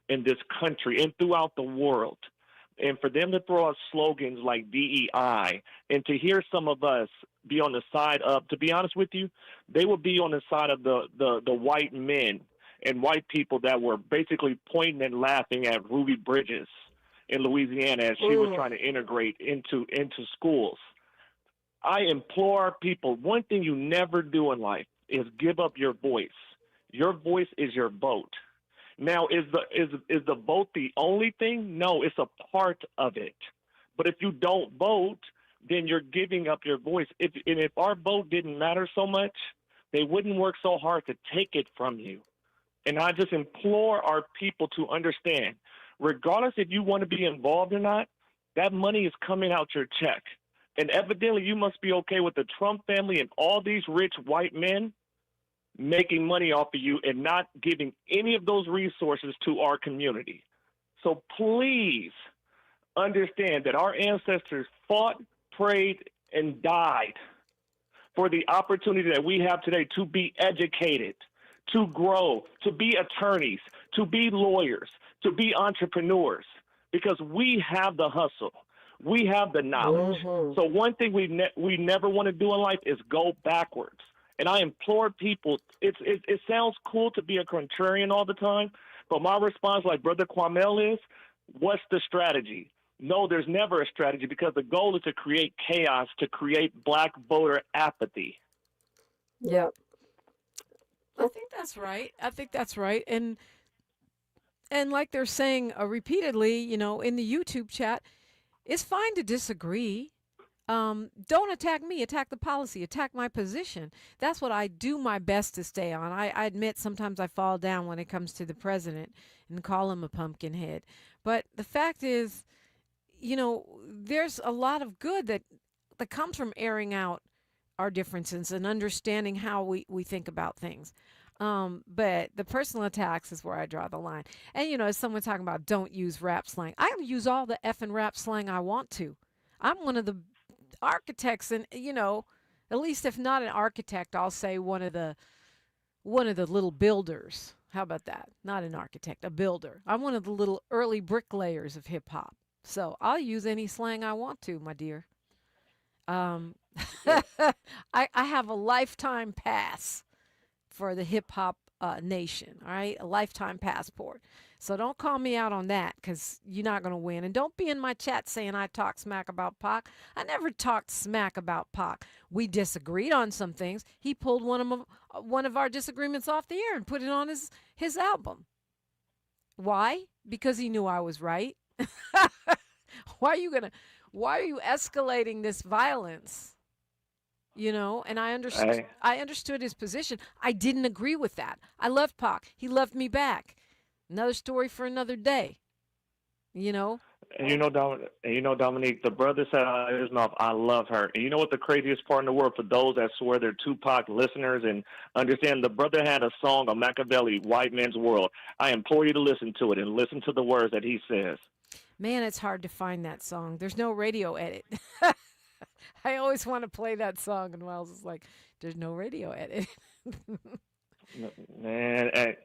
in this country and throughout the world. And for them to throw out slogans like DEI and to hear some of us be on the side of, to be honest with you, they would be on the side of the white men and white people that were basically pointing and laughing at Ruby Bridges in Louisiana as she was trying to integrate into schools. I implore people, one thing you never do in life is give up your voice. Your voice is your vote. Now, is the vote the only thing? No, it's a part of it. But if you don't vote, then you're giving up your voice. If our vote didn't matter so much, they wouldn't work so hard to take it from you. And I just implore our people to understand, regardless if you want to be involved or not, that money is coming out your check. And evidently you must be okay with the Trump family and all these rich white men making money off of you and not giving any of those resources to our community. So please understand that our ancestors fought, prayed, and died for the opportunity that we have today to be educated, to grow, to be attorneys, to be lawyers, to be entrepreneurs, because we have the hustle. We have the knowledge. So one thing we never want to do in life is go backwards. And I implore people, it sounds cool to be a contrarian all the time, but my response, like Brother Kwamel, is, what's the strategy? No, there's never a strategy, because the goal is to create chaos, to create Black voter apathy. Yep. I think that's right. And like they're saying repeatedly, in the YouTube chat, it's fine to disagree. Don't attack me, attack the policy, attack my position. That's what I do my best to stay on. I admit sometimes I fall down when it comes to the president and call him a pumpkin head. But the fact is, there's a lot of good that comes from airing out our differences and understanding how we think about things. But the personal attacks is where I draw the line. And, as someone talking about don't use rap slang, I use all the effing rap slang I want to. I'm one of the architects, and at least if not an architect, I'll say one of the little builders. How about that? Not an architect, a builder. I'm one of the little early bricklayers of hip hop. So I'll use any slang I want to, my dear. I have a lifetime pass for the hip hop nation. All right, a lifetime passport. So don't call me out on that, because you're not going to win. And don't be in my chat saying I talk smack about Pac. I never talked smack about Pac. We disagreed on some things. He pulled one of our disagreements off the air and put it on his album. Why? Because he knew I was right. Why are you escalating this violence? And I understood his position. I didn't agree with that. I loved Pac. He loved me back. Another story for another day. And Dominique, the brother said out of his mouth, I love her. And you know what the craziest part in the world, for those that swear they're Tupac listeners and understand, the brother had a song on Machiavelli, White Man's World. I implore you to listen to it and listen to the words that he says. Man, it's hard to find that song. There's no radio edit. I always want to play that song, and Wells is like, there's no radio edit. Man, at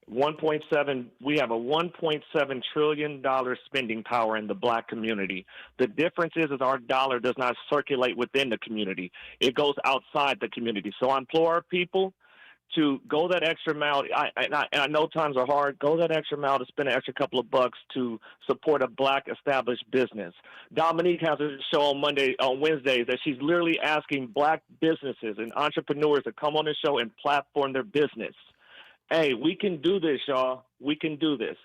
1.7, we have a $1.7 trillion spending power in the Black community. The difference is our dollar does not circulate within the community. It goes outside the community. So I implore our people to go that extra mile. I know times are hard. Go that extra mile to spend an extra couple of bucks to support a Black established business. Dominique has a show on Wednesdays that she's literally asking Black businesses and entrepreneurs to come on the show and platform their business. Hey, we can do this, y'all. We can do this.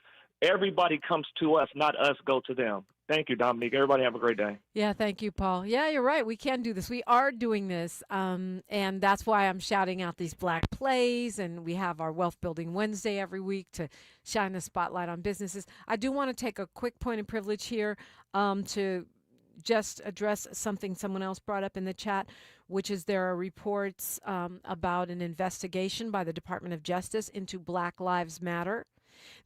Everybody comes to us, not us go to them. Thank you, Dominique. Everybody have a great day. Yeah, thank you, Paul. Yeah, you're right. We can do this. We are doing this. And that's why I'm shouting out these black plays. And we have our Wealth Building Wednesday every week to shine the spotlight on businesses. I do want to take a quick point of privilege here to just address something someone else brought up in the chat, which is there are reports about an investigation by the Department of Justice into Black Lives Matter.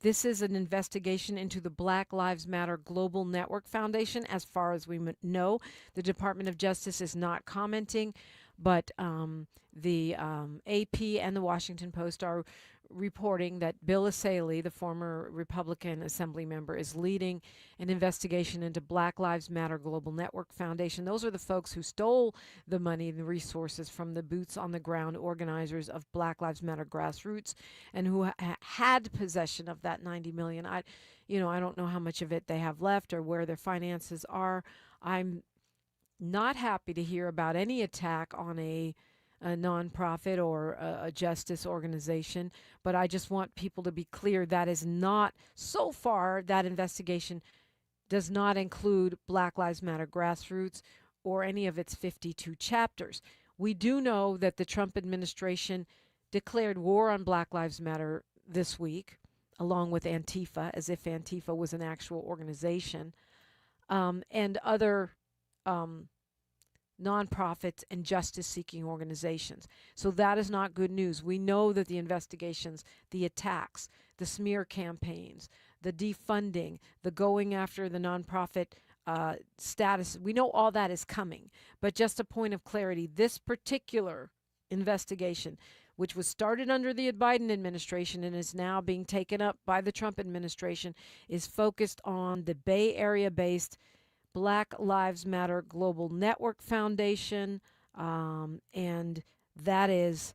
This is an investigation into the Black Lives Matter Global Network Foundation. As far as we know, the Department of Justice is not commenting, but the AP and the Washington Post are reporting that Bill Asaley, the former Republican Assembly member, is leading an investigation into Black Lives Matter Global Network Foundation. Those are the folks who stole the money and the resources from the boots-on-the-ground organizers of Black Lives Matter grassroots and who had possession of that $90 million. I don't know how much of it they have left or where their finances are. I'm not happy to hear about any attack on a nonprofit or a justice organization, but I just want people to be clear that is not, so far, that investigation does not include Black Lives Matter grassroots or any of its 52 chapters. We do know that the Trump administration declared war on Black Lives Matter this week, along with Antifa, as if Antifa was an actual organization, and other nonprofits and justice-seeking organizations. So that is not good news. We know that the investigations, the attacks, the smear campaigns, the defunding, the going after the nonprofit status, we know all that is coming. But just a point of clarity, this particular investigation, which was started under the Biden administration and is now being taken up by the Trump administration, is focused on the Bay Area-based Black Lives Matter Global Network Foundation, and that is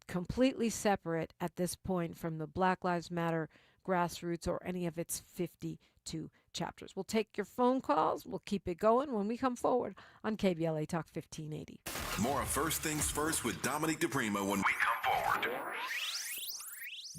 completely separate at this point from the Black Lives Matter grassroots or any of its 52 chapters. We'll take your phone calls. We'll keep it going when we come forward on KBLA Talk 1580. More of First Things First with Dominique DePrima when we come forward.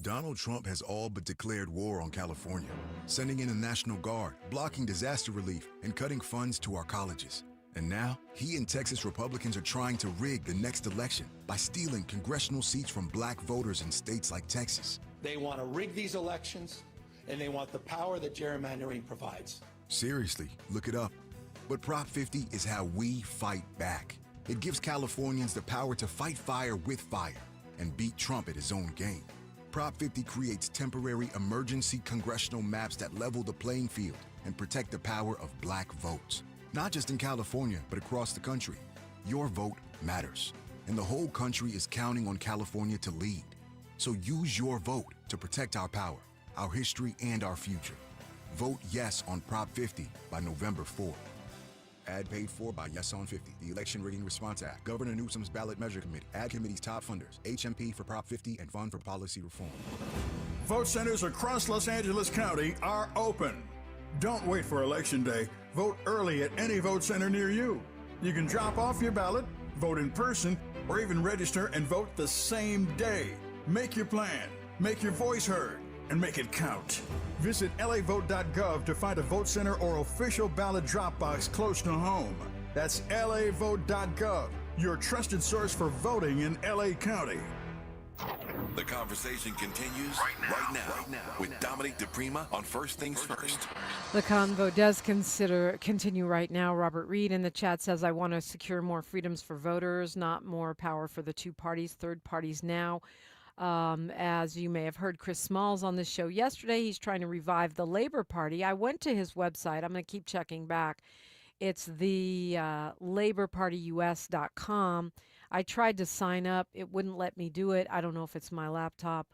Donald Trump has all but declared war on California, sending in the National Guard, blocking disaster relief, and cutting funds to our colleges. And now, he and Texas Republicans are trying to rig the next election by stealing congressional seats from black voters in states like Texas. They want to rig these elections, and they want the power that gerrymandering provides. Seriously, look it up. But Prop 50 is how we fight back. It gives Californians the power to fight fire with fire and beat Trump at his own game. Prop 50 creates temporary emergency congressional maps that level the playing field and protect the power of black votes. Not just in California, but across the country. Your vote matters, and the whole country is counting on California to lead. So use your vote to protect our power, our history, and our future. Vote yes on Prop 50 by November 4th. Ad paid for by Yes on 50, the Election Rigging Response Act, Governor Newsom's Ballot Measure Committee, Ad Committee's top funders, HMP for Prop 50, and Fund for Policy Reform. Vote centers across Los Angeles County are open. Don't wait for Election Day. Vote early at any vote center near you. You can drop off your ballot, vote in person, or even register and vote the same day. Make your plan, make your voice heard, and make it count. Visit lavote.gov to find a vote center or official ballot drop box close to home. That's lavote.gov, your trusted source for voting in LA County. The conversation continues right now with Dominique DePrima on First Things First. The convo does continue right now. Robert Reed in the chat says, I want to secure more freedoms for voters, not more power for the two parties, third parties now. As you may have heard Chris Smalls on this show yesterday, he's trying to revive the Labor Party. I went to his website. I'm going to keep checking back. It's the LaborPartyUS.com. I tried to sign up. It wouldn't let me do it. I don't know if it's my laptop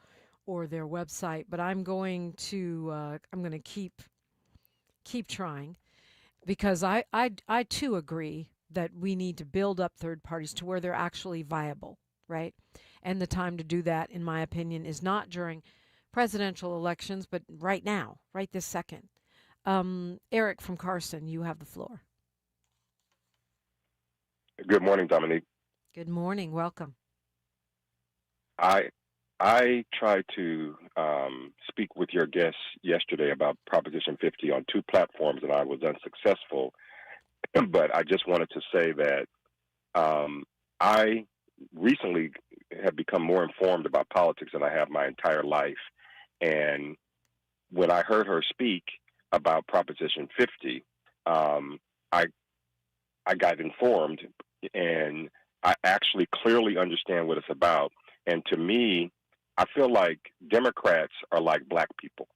or their website, but I'm going to keep trying, because I too agree that we need to build up third parties to where they're actually viable, right? And the time to do that, in my opinion, is not during presidential elections, but right now, right this second. Eric from Carson, you have the floor. Good morning, Dominique. Good morning. Welcome. I I tried to speak with your guests yesterday about Proposition 50 on 2 platforms, and I was unsuccessful. But I just wanted to say that I recently have become more informed about politics than I have my entire life. And when I heard her speak about Proposition 50, I got informed, and I actually clearly understand what it's about. And to me, I feel like Democrats are like black people.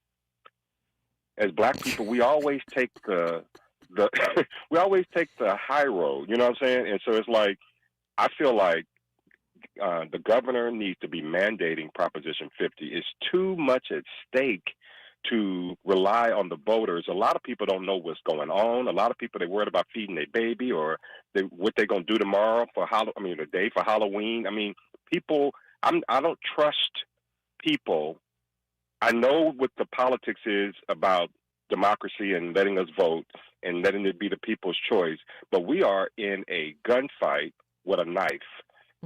As black people, we always take the we always take the high road. You know what I'm saying? And so it's like I feel like the governor needs to be mandating Proposition 50. It's too much at stake to rely on the voters. A lot of people don't know what's going on. A lot of people, they're worried about feeding their baby or what they're going to do tomorrow for the day for Halloween. I mean, people, I don't trust people. I know what the politics is about democracy and letting us vote and letting it be the people's choice, but we are in a gunfight with a knife.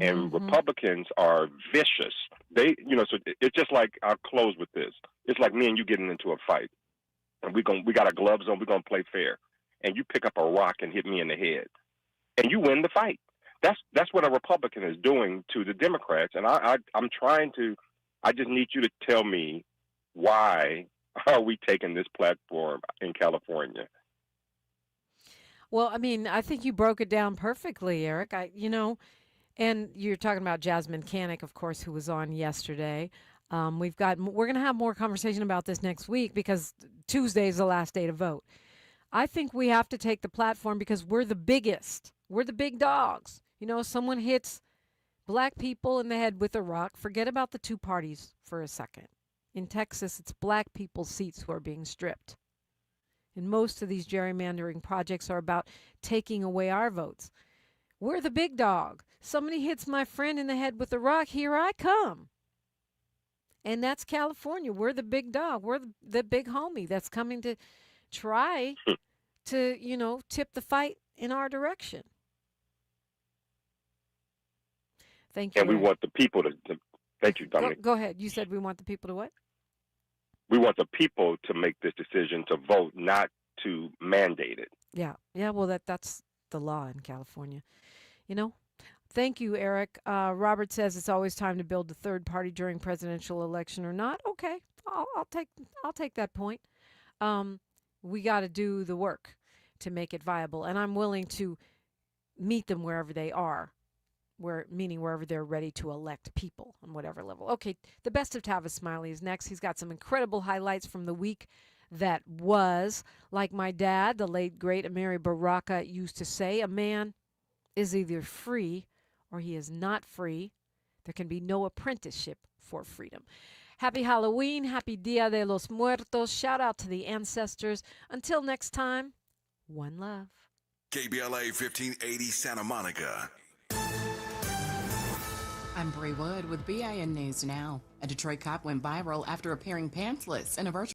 And Republicans are vicious. So it's just like, I'll close with this. It's like me and you getting into a fight, and we got our gloves on. We're gonna play fair, and you pick up a rock and hit me in the head, and you win the fight. That's what a Republican is doing to the Democrats, and I'm trying to. I just need you to tell me why are we taking this platform in California? Well, I mean, I think you broke it down perfectly, Eric. And you're talking about Jasmine Canick, of course, who was on yesterday. We're going to have more conversation about this next week because Tuesday is the last day to vote. I think we have to take the platform because we're the biggest. We're the big dogs. Someone hits black people in the head with a rock. Forget about the 2 parties for a second. In Texas, it's black people's seats who are being stripped. And most of these gerrymandering projects are about taking away our votes. We're the big dog. Somebody hits my friend in the head with a rock, here I come. And that's California. We're the big dog. We're the big homie that's coming to try to, tip the fight in our direction. Thank you. And we want the people to thank you, Dominic. Go ahead. You said we want the people to what? We want the people to make this decision to vote, not to mandate it. Yeah. Well, that's the law in California. Thank you, Eric. Robert says it's always time to build the third party during presidential election or not. Okay, I'll take that point. We got to do the work to make it viable, and I'm willing to meet them wherever they are, meaning wherever they're ready to elect people on whatever level. Okay, the best of Tavis Smiley is next. He's got some incredible highlights from the week that was. Like my dad, the late great Amiri Baraka, used to say, a man is either free or he is not free. There can be no apprenticeship for freedom. Happy Halloween. Happy Dia de los Muertos. Shout out to the ancestors. Until next time, one love. KBLA 1580 Santa Monica. I'm Bree Wood with BIN News Now. A Detroit cop went viral after appearing pantsless in a virtual